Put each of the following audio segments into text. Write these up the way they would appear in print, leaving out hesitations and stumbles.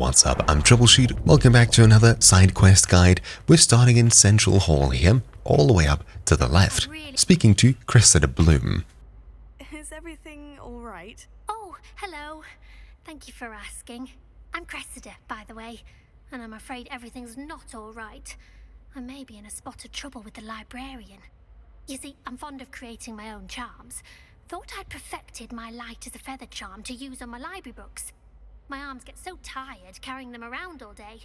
What's up? I'm Troubleshoot. Welcome back to another side quest guide. We're starting in Central Hall here, all the way up to the left, speaking to Cressida Bloom. Is everything all right? Oh, hello. Thank you for asking. I'm Cressida, by the way, and I'm afraid everything's not all right. I may be in a spot of trouble with the librarian. You see, I'm fond of creating my own charms. Thought I'd perfected my light as a feather charm to use on my library books. My arms get so tired carrying them around all day.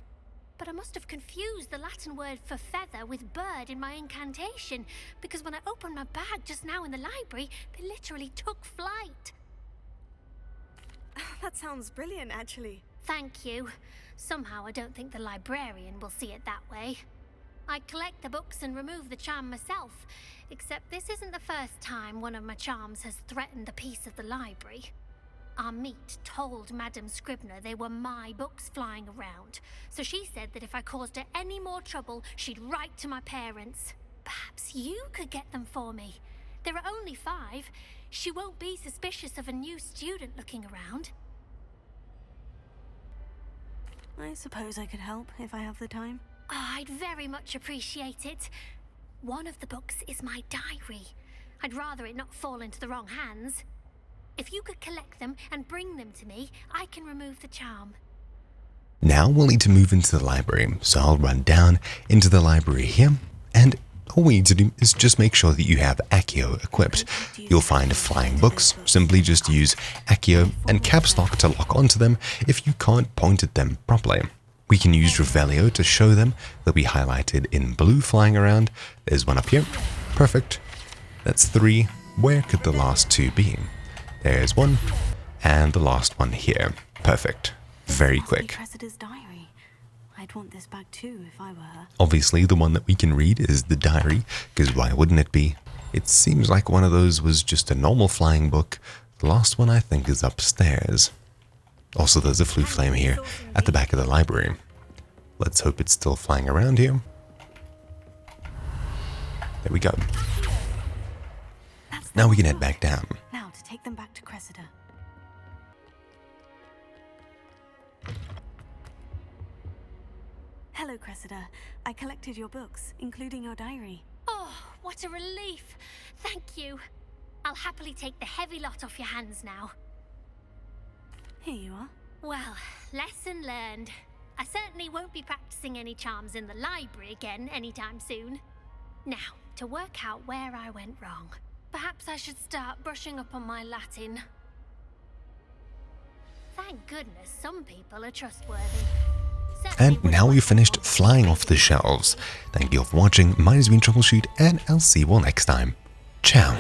But I must have confused the Latin word for feather with bird in my incantation, because when I opened my bag just now in the library, they literally took flight. That sounds brilliant, actually. Thank you. Somehow I don't think the librarian will see it that way. I collect the books and remove the charm myself, except this isn't the first time one of my charms has threatened the peace of the library. Our meet told Madame Scribner they were my books flying around, so she said that if I caused her any more trouble, she'd write to my parents. Perhaps you could get them for me. There are only 5. She won't be suspicious of a new student looking around. I suppose I could help if I have the time. Oh, I'd very much appreciate it. One of the books is my diary. I'd rather it not fall into the wrong hands. If you could collect them and bring them to me, I can remove the charm. Now we'll need to move into the library, so I'll run down into the library here, and all we need to do is just make sure that you have Accio equipped. You'll find flying books. Simply just use Accio and caps lock to lock onto them if you can't point at them properly. We can use Revelio to show them. They'll be highlighted in blue flying around. There's one up here. Perfect. That's 3. Where could the last 2 be? There's 1, and the last one here. Perfect. Very quick. Cressida's diary. I'd want this back too if I were her. Obviously, the one that we can read is the diary, because why wouldn't it be? It seems like one of those was just a normal flying book. The last one, I think, is upstairs. Also, there's a flue flame here at the back of the library. Let's hope it's still flying around here. There we go. Now we can head back down. Now to take them back to Cressida. Hello, Cressida. I collected your books, including your diary. Oh, what a relief. Thank you. I'll happily take the heavy lot off your hands now. Here you are. Well, lesson learned. I certainly won't be practicing any charms in the library again anytime soon. Now, to work out where I went wrong. Perhaps I should start brushing up on my Latin. Thank goodness some people are trustworthy. And now we've finished flying off the shelves. Thank you all for watching. My name has been Troubleshoot, and I'll see you all next time. Ciao.